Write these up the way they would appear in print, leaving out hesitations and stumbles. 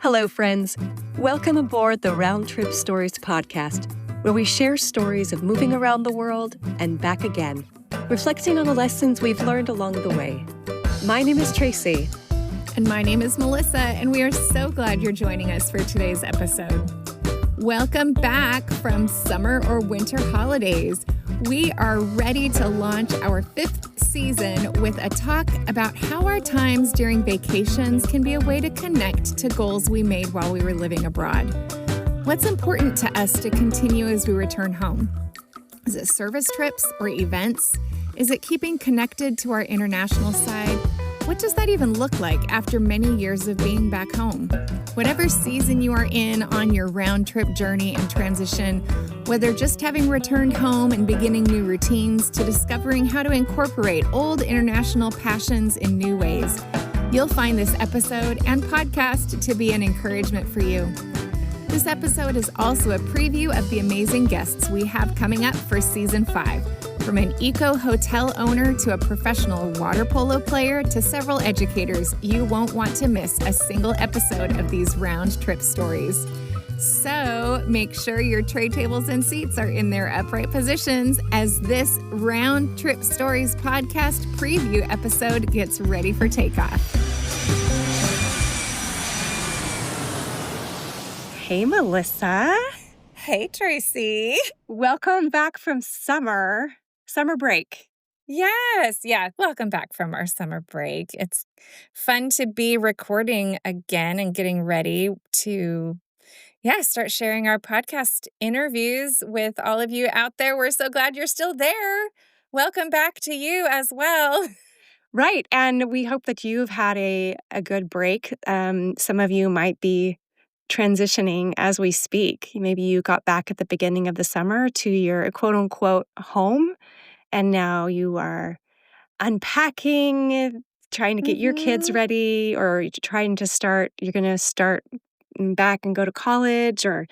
Hello, friends. Welcome aboard the Round Trip Stories podcast, where we share stories of moving around the world and back again, reflecting on the lessons we've learned along the way. My name is Tracy. And my name is Melissa, and we are so glad you're joining us for today's episode. Welcome back from summer or winter holidays. We are ready to launch our 5th season with a talk about how our times during vacations can be a way to connect to goals we made while we were living abroad. What's important to us to continue as we return home? Is it service trips or events? Is it keeping connected to our international side? What does that even look like after many years of being back home? Whatever season you are in on your round trip journey and transition, whether just having returned home and beginning new routines to discovering how to incorporate old international passions in new ways, you'll find this episode and podcast to be an encouragement for you. This episode is also a preview of the amazing guests we have coming up for Season 5. From an eco-hotel owner to a professional water polo player to several educators, you won't want to miss a single episode of these round trip stories. So make sure your tray tables and seats are in their upright positions as this Round Trip Stories podcast preview episode gets ready for takeoff. Hey, Melissa. Hey, Tracy. Welcome back from summer break. Yes. Yeah. Welcome back from our summer break. It's fun to be recording again and getting ready to, start sharing our podcast interviews with all of you out there. We're so glad you're still there. Welcome back to you as well. Right. And we hope that you've had a good break. Some of you might be transitioning as we speak. Maybe you got back at the beginning of the summer to your quote unquote home. And now you are unpacking, trying to get your kids ready, or you're going to start back and go to college, or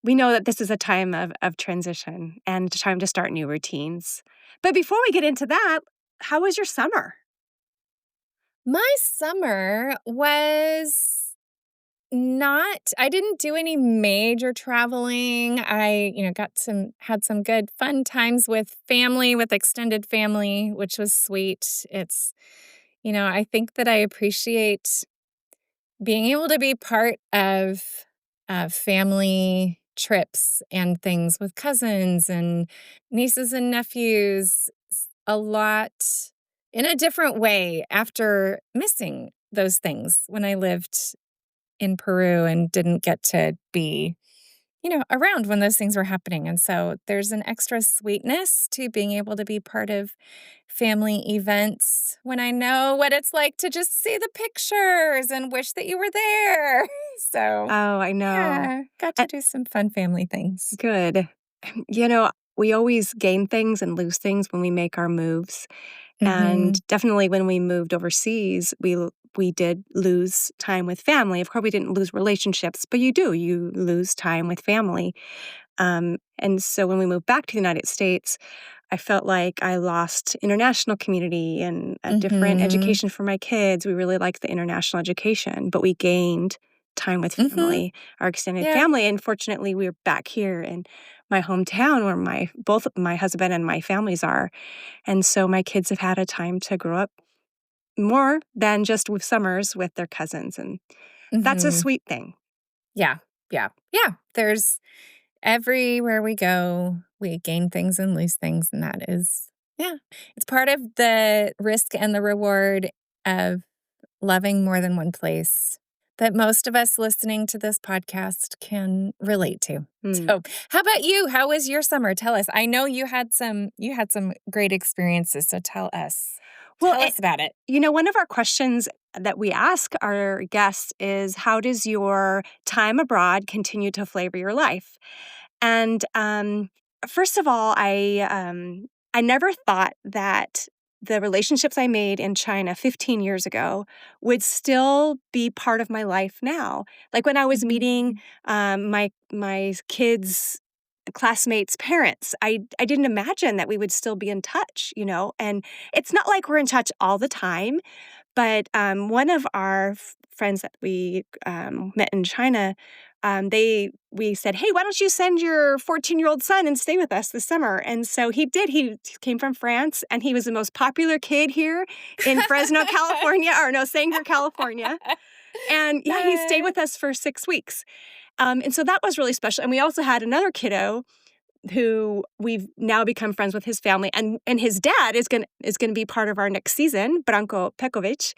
we know that this is a time of transition and time to start new routines. But before we get into that, how was your summer? My summer was I didn't do any major traveling. I, had some good fun times with family, with extended family, which was sweet. It's, I think that I appreciate being able to be part of family trips and things with cousins and nieces and nephews a lot in a different way after missing those things when I lived in Peru and didn't get to be, around when those things were happening. And so there's an extra sweetness to being able to be part of family events when I know what it's like to just see the pictures and wish that you were there. So, Oh, I know. yeah, got to do some fun family things. Good. We always gain things and lose things when we make our moves. And definitely when we moved overseas, we did lose time with family. Of course, we didn't lose relationships, but you lose time with family. And so when we moved back to the United States, I felt like I lost international community and a different education for my kids. We really liked the international education, but we gained time with family, our extended family. And fortunately, we're back here in my hometown where both my husband and my families are. And so my kids have had a time to grow up more than just with summers with their cousins. And that's a sweet thing. Yeah. There's everywhere we go, we gain things and lose things. And that is, it's part of the risk and the reward of loving more than one place that most of us listening to this podcast can relate to. So how about you? How was your summer? Tell us. I know you had some great experiences, so tell us. Tell us about it. One of our questions that we ask our guests is, how does your time abroad continue to flavor your life? And first of all, I never thought that the relationships I made in China 15 years ago would still be part of my life now. Like when I was meeting my kids' classmates' parents, I didn't imagine that we would still be in touch, and it's not like we're in touch all the time, but one of our friends that we met in China, we said, "Hey, why don't you send your 14-year-old son and stay with us this summer?" And so he did. He came from France, and he was the most popular kid here in Fresno, California, or no, Sanger, California. And yeah, he stayed with us for 6 weeks. And so that was really special. And we also had another kiddo who we've now become friends with his family, and his dad is gonna be part of our next season, Branko Pekovic.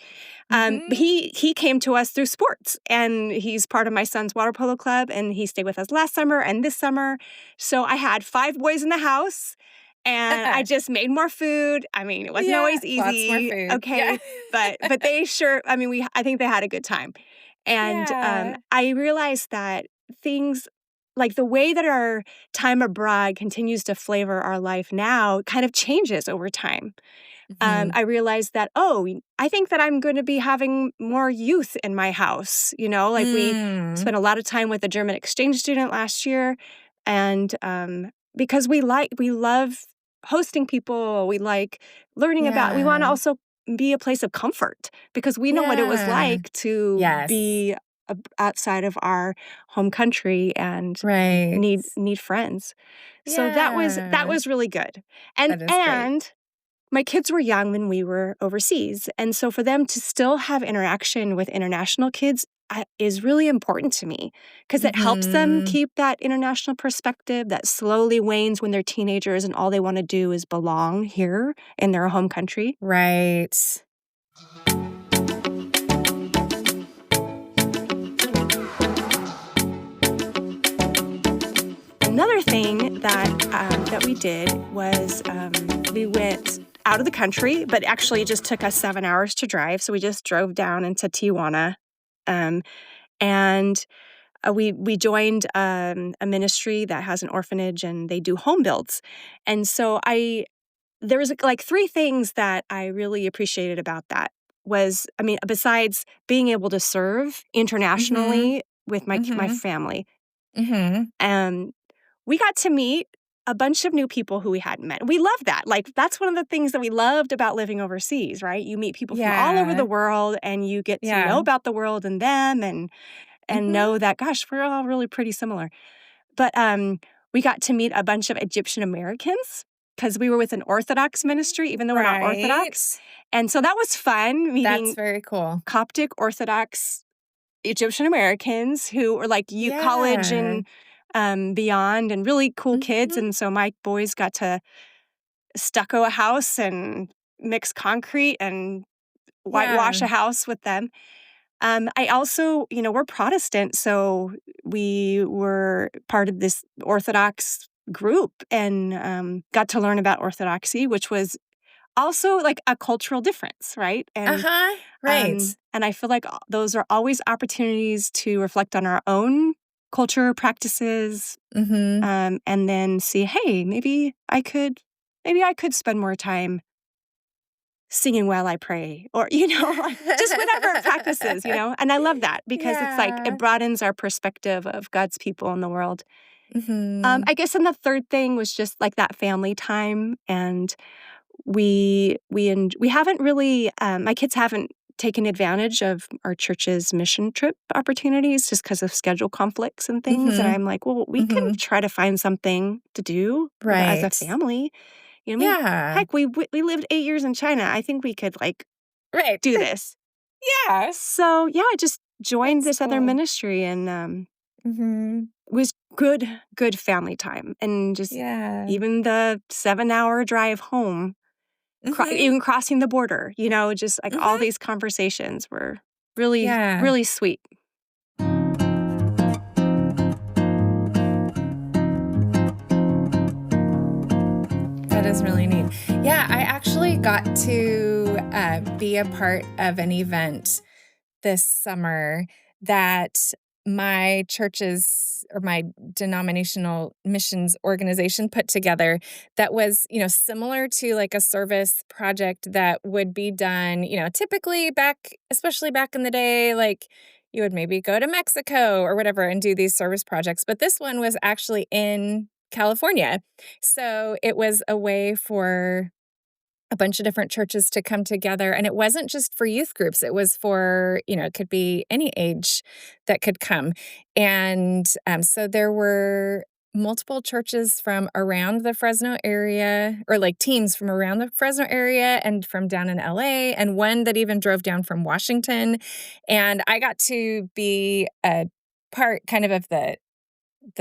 He came to us through sports, and he's part of my son's water polo club, and he stayed with us last summer and this summer. So I had 5 boys in the house, and I just made more food. I mean, it wasn't always Lots more easy, food. okay, but they sure. I mean, I think they had a good time, and Yeah. I realized that things like the way that our time abroad continues to flavor our life now kind of changes over time. Mhm. I realized that, I think that I'm going to be having more youth in my house. Like we Mm. spent a lot of time with a German exchange student last year. And because we love hosting people, we like learning we want to Yeah. also be a place of comfort because we know what it was Yeah. like to Yes. be outside of our home country and Right. need friends. So that Yeah. was really good. And That is great. and my kids were young when we were overseas, and so for them to still have interaction with international kids is really important to me because it helps them Mhm. keep that international perspective that slowly wanes when they're teenagers and all they want to do is belong here in their home country. Right. Another thing that we did was we went out of the country, but actually it just took us 7 hours to drive. So we just drove down into Tijuana, um, and we joined a ministry that has an orphanage, and they do home builds. And so there was like 3 things that I really appreciated about that was, I mean, besides being able to serve Mhm. internationally with my Mhm. family, Mhm. um, we got to meet a bunch of new people who we hadn't met. We love that. Like, that's one of the things that we loved about living overseas, right? You meet people from all over the Yeah. world, and you get to know Yeah. about the world and them, and know Mhm. that, gosh, we're all really pretty similar. But we got to meet a bunch of Egyptian Americans because we were with an Orthodox ministry, even though we're not Right. Orthodox. And so that was fun That's meeting very cool. Coptic Orthodox Egyptian Americans who were like college Yeah. and beyond, and really cool kids. Mhm. And so my boys got to stucco a house and mix concrete and whitewash Yeah. a house with them. I also, we're Protestant, so we were part of this Orthodox group and got to learn about Orthodoxy, which was also like a cultural difference, right? Uh-huh. Right. And I feel like those are always opportunities to reflect on our own culture practices, Mhm. and then see, hey, maybe I could spend more time singing while I pray, or like just whatever practices, and I love that because it's like it Yeah. broadens our perspective of God's people in the world. Mhm. I guess, and the third thing was just like that family time, and we haven't really, my kids haven't taken advantage of our church's mission trip opportunities just because of schedule conflicts and things, and Mhm. I'm like, well, we can Mhm. try to find something to do as a Right. family. I mean, Yeah. heck, we lived 8 years in China. I think we could like Right. do this. Yeah. So yeah, I just joined That's this other cool. ministry, and Mhm. it was good family time, and just Yeah. even the 7-hour drive home, Mhm. even crossing the border, just like all Mhm. these conversations were really, Yeah. really sweet. That is really neat. Yeah, I actually got to be a part of an event this summer that my church's or my denominational missions organization put together that was, similar to like a service project that would be done, typically especially back in the day, like you would maybe go to Mexico or whatever and do these service projects. But this one was actually in California. So it was a way for a bunch of different churches to come together. And it wasn't just for youth groups. It was for, it could be any age that could come. And so there were multiple churches from around the Fresno area, or like teams from around the Fresno area and from down in LA, and one that even drove down from Washington. And I got to be a part kind of the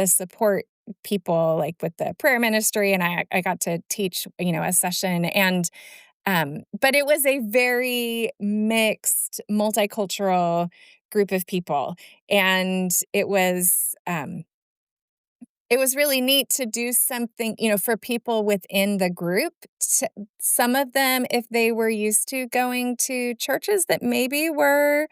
support people, like with the prayer ministry, and I got to teach, a session. And but it was a very mixed, multicultural group of people, and it was really neat to do something, for people within the group. Some of them, if they were used to going to churches that maybe were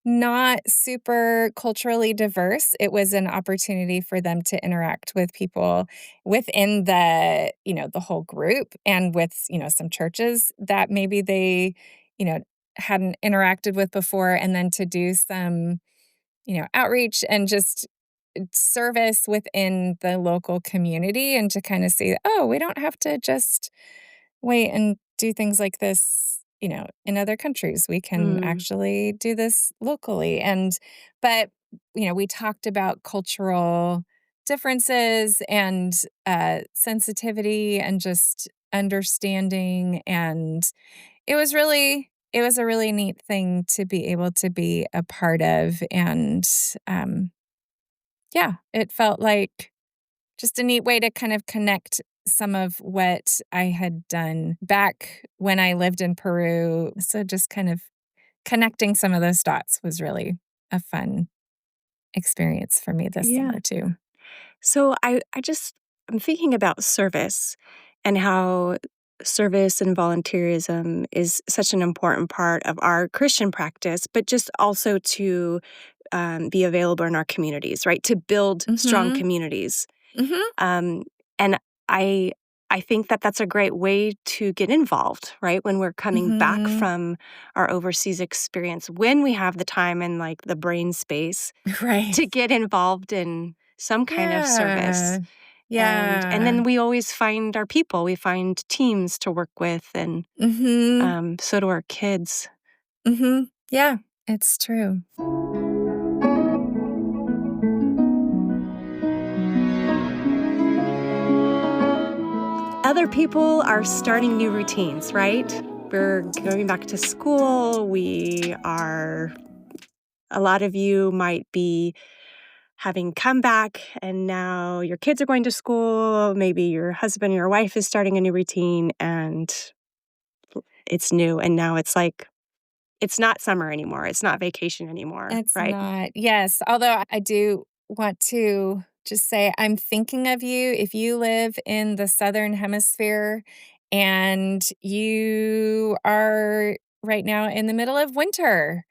not super culturally diverse, it was an opportunity for them to interact with people within the whole group, and with, some churches that maybe they, you know, hadn't interacted with before, and then to do some, outreach and just service within the local community, and to kind of see, oh, we don't have to just wait and do things like this, in other countries. We can Mm, actually do this locally. But, we talked about cultural differences and sensitivity and just understanding. And it was a really neat thing to be able to be a part of. And yeah, it felt like just a neat way to kind of connect some of what I had done back when I lived in Peru. So just kind of connecting some of those dots was really a fun experience for me this yeah. summer too. So I'm thinking about service and how service and volunteerism is such an important part of our Christian practice, but just also to be available in our communities, right? To build strong Mhm. communities. Mhm. Um, and I I think that that's a great way to get involved, right? When we're coming back Mhm. from our overseas experience, when we have the time and like the brain space Right. to get involved in some kind of service. Yeah. And Yeah. then we always find our people. We find teams to work with, and Mhm. so do our kids. Mhm. Yeah, it's true. Other people are starting new routines, right? We're going back to school. A lot of you might be having come back and now your kids are going to school. Maybe your husband or your wife is starting a new routine and it's new. And now it's like, it's not summer anymore. It's not vacation anymore, It's right? not. Yes, although I do want to just say I'm thinking of you if you live in the Southern Hemisphere and you are right now in the middle of winter.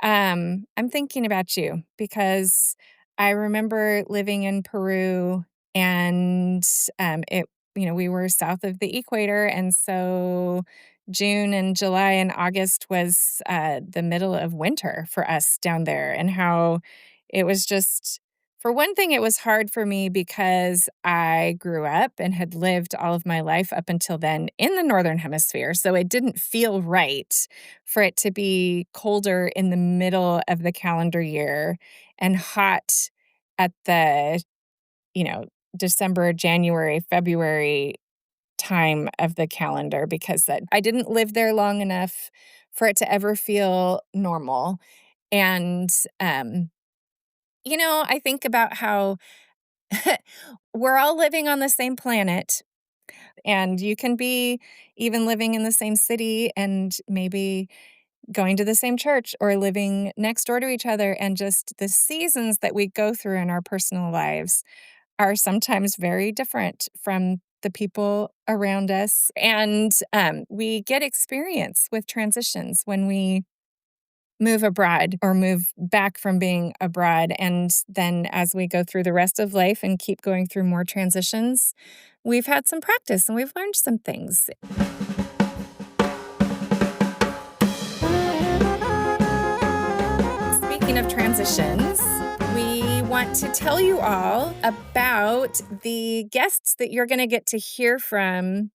I'm thinking about you because I remember living in Peru, and we were south of the equator, and so June and July and August was the middle of winter for us down there, and how it was just. For one thing, it was hard for me because I grew up and had lived all of my life up until then in the Northern Hemisphere. So it didn't feel right for it to be colder in the middle of the calendar year and hot at the, you know, December, January, February time of the calendar, because that I didn't live there long enough for it to ever feel normal. And um, I think about how we're all living on the same planet, and you can be even living in the same city and maybe going to the same church or living next door to each other, and just the seasons that we go through in our personal lives are sometimes very different from the people around us. And we get experience with transitions when we move abroad or move back from being abroad. And then as we go through the rest of life and keep going through more transitions, we've had some practice and we've learned some things. Speaking of transitions, we want to tell you all about the guests that you're going to get to hear from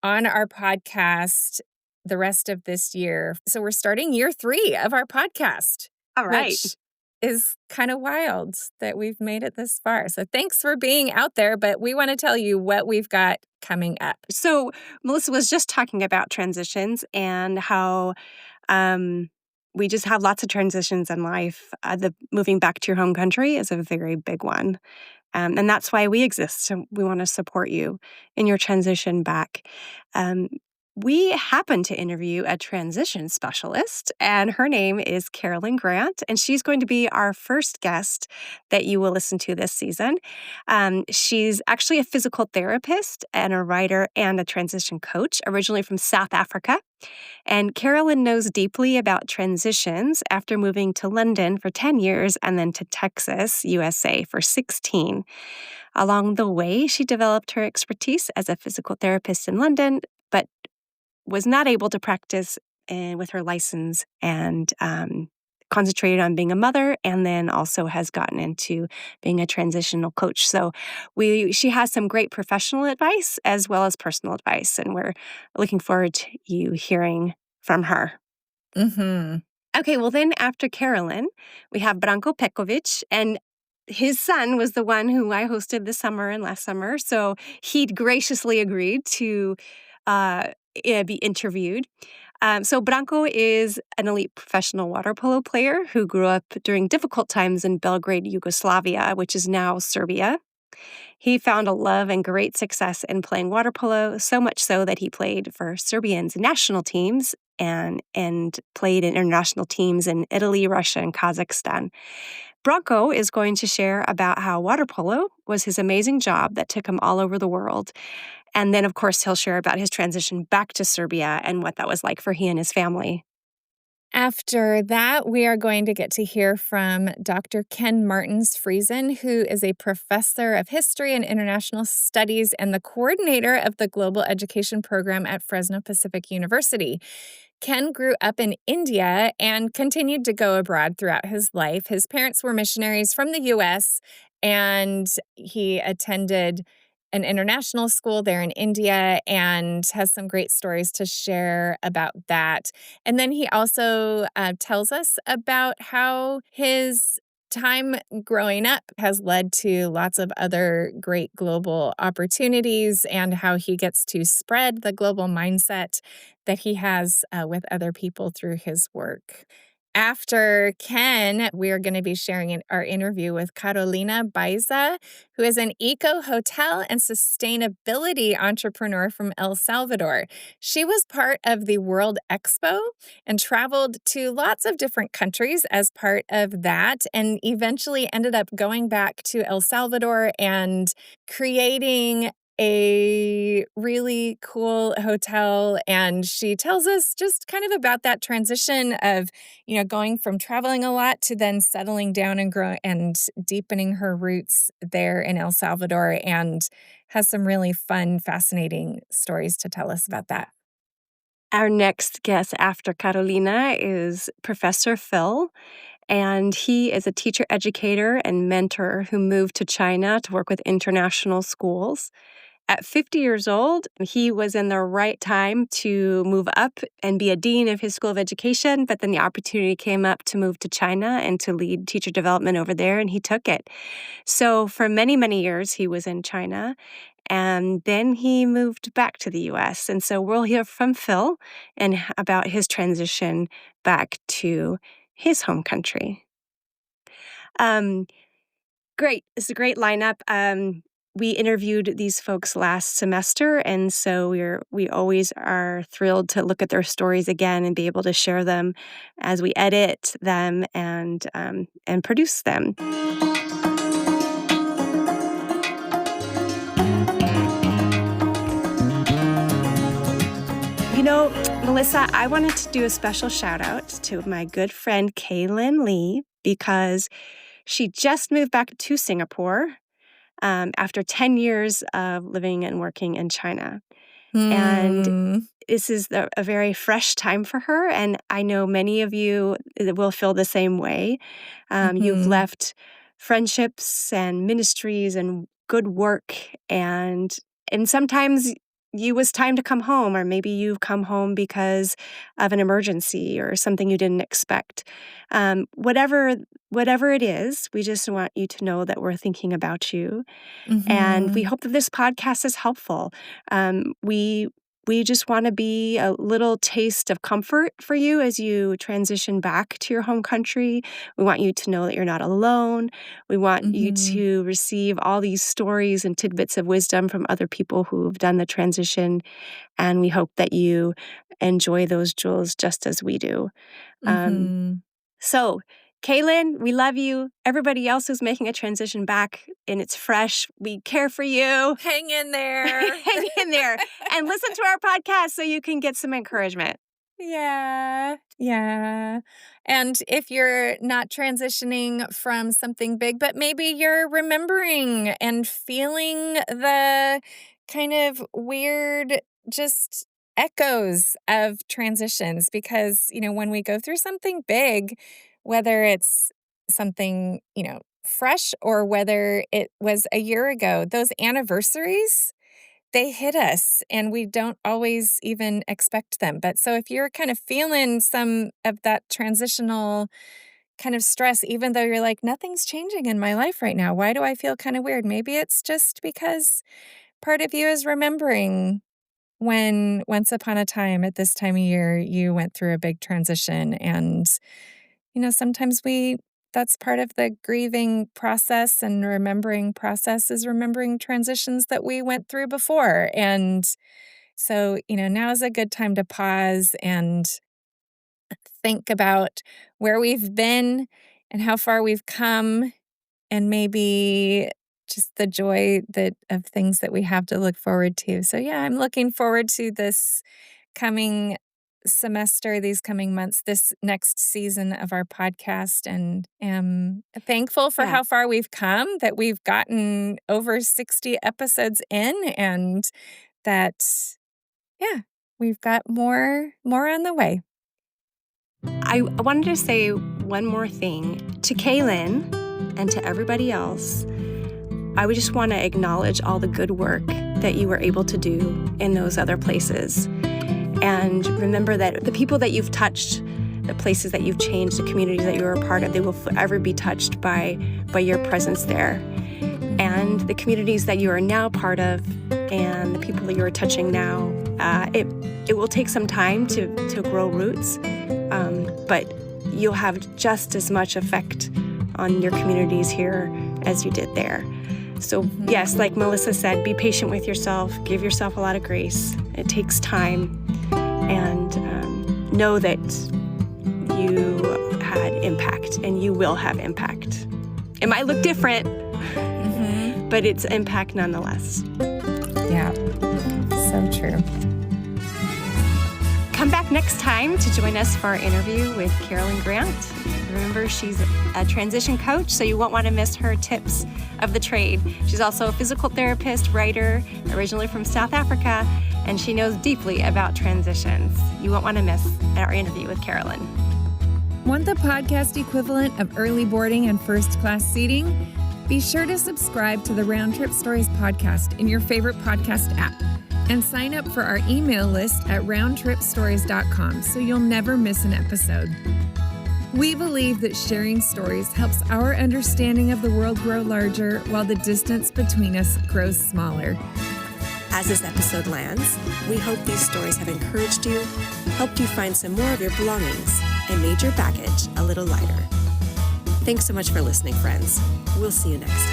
on our podcast the rest of this year. So we're starting year 3 of our podcast, All right. which is kind of wild that we've made it this far. So thanks for being out there, but we want to tell you what we've got coming up. So Melissa was just talking about transitions and how we just have lots of transitions in life. The moving back to your home country is a very big one. And that's why we exist. So we want to support you in your transition back. Um, we happen to interview a transition specialist, and her name is Carolyn Grant, and she's going to be our first guest that you will listen to this season. She's actually a physical therapist and a writer and a transition coach, originally from South Africa. And Carolyn knows deeply about transitions after moving to London for 10 years and then to Texas, USA for 16. Along the way, she developed her expertise as a physical therapist in London, but was not able to practice with her license and concentrated on being a mother, and then also has gotten into being a transitional coach. So she has some great professional advice as well as personal advice, and we're looking forward to you hearing from her. Mm-hmm. Okay, well then after Carolyn, we have Branko Pekovic, and his son was the one who I hosted this summer and last summer, so he'd graciously agreed to be interviewed. So Branko is an elite professional water polo player who grew up during difficult times in Belgrade, Yugoslavia, which is now Serbia. He found a love and great success in playing water polo, so much so that he played for Serbian's national teams and played in international teams in Italy, Russia, and Kazakhstan. Branko is going to share about how water polo was his amazing job that took him all over the world. And then, of course, he'll share about his transition back to Serbia and what that was like for he and his family. After that, we are going to get to hear from Dr. Ken Martins-Friesen, who is a professor of history and international studies and the coordinator of the global education program at Fresno Pacific University. Ken grew up in India and continued to go abroad throughout his life. His parents were missionaries from the U.S., and he attended an international school there in India and has some great stories to share about that. And then he also tells us about how his time growing up has led to lots of other great global opportunities and how he gets to spread the global mindset that he has with other people through his work. After Ken, we are going to be sharing our interview with Carolina Baiza, who is an eco hotel and sustainability entrepreneur from El Salvador. She was part of the World Expo and traveled to lots of different countries as part of that, and eventually ended up going back to El Salvador and creating a really cool hotel. And she tells us just kind of about that transition of, going from traveling a lot to then settling down and growing and deepening her roots there in El Salvador, and has some really fun, fascinating stories to tell us about that. Our next guest after Carolina is Professor Phil, and he is a teacher educator and mentor who moved to China to work with international schools. At 50 years old, he was in the right time to move up and be a dean of his school of education, but then the opportunity came up to move to China and to lead teacher development over there, and he took it. So for many, many years, he was in China, and then he moved back to the U.S. And so we'll hear from Phil and about his transition back to his home country. Great. It's a great lineup. We interviewed these folks last semester, and so we always are thrilled to look at their stories again and be able to share them as we edit them and produce them. Melissa, I wanted to do a special shout out to my good friend Kaylin Lee because she just moved back to Singapore after 10 years of living and working in China. And this is a very fresh time for her, and I know many of you will feel the same way. You've left friendships and ministries and good work, and sometimes you was time to come home, or maybe you've come home because of an emergency or something you didn't expect. Whatever it is, we just want you to know that we're thinking about you. And we Mm-hmm. hope that this podcast is helpful. We just want to be a little taste of comfort for you as you transition back to your home country. We want you to know that you're not alone. We want you Mm-hmm. to receive all these stories and tidbits of wisdom from other people who've done the transition. And we hope that you enjoy those jewels just as we do. Um, Mm-hmm. so, Kaylin, we love you. Everybody else who's making a transition back and it's fresh, we care for you. Hang in there. Hang in there and listen to our podcast so you can get some encouragement. Yeah. Yeah. And if you're not transitioning from something big, but maybe you're remembering and feeling the kind of weird, just echoes of transitions, because, when we go through something big, whether it's something, fresh or whether it was a year ago, those anniversaries, they hit us and we don't always even expect them. But so if you're kind of feeling some of that transitional kind of stress, even though you're like, nothing's changing in my life right now, why do I feel kind of weird? Maybe it's just because part of you is remembering when once upon a time at this time of year, you went through a big transition. And, sometimes that's part of the grieving process and remembering process, is remembering transitions that we went through before. And so, now is a good time to pause and think about where we've been and how far we've come, and maybe just the joy of things that we have to look forward to. So yeah, I'm looking forward to this coming semester, these coming months, this next season of our podcast, and am thankful for Yeah. how far we've come, that we've gotten over 60 episodes in, and that, yeah, we've got more on the way. I wanted to say one more thing to Kaylin and to everybody else. I would just want to acknowledge all the good work that you were able to do in those other places. And remember that the people that you've touched, the places that you've changed, the communities that you were a part of, they will forever be touched by your presence there. And the communities that you are now part of and the people that you are touching now, it will take some time to grow roots, but you'll have just as much effect on your communities here as you did there. So yes, like Melissa said, be patient with yourself, give yourself a lot of grace. It takes time, and know that you had impact and you will have impact. It might look different, but it's impact nonetheless. Yeah, so true. Come back next time to join us for our interview with Carolyn Grant. Remember, she's a transition coach, so you won't want to miss her tips of the trade. She's also a physical therapist, writer, originally from South Africa, and she knows deeply about transitions. You won't want to miss our interview with Carolyn. Want the podcast equivalent of early boarding and first-class seating? Be sure to subscribe to the Round Trip Stories podcast in your favorite podcast app, and sign up for our email list at roundtripstories.com so you'll never miss an episode. We believe that sharing stories helps our understanding of the world grow larger while the distance between us grows smaller. As this episode lands, we hope these stories have encouraged you, helped you find some more of your belongings, and made your baggage a little lighter. Thanks so much for listening, friends. We'll see you next time.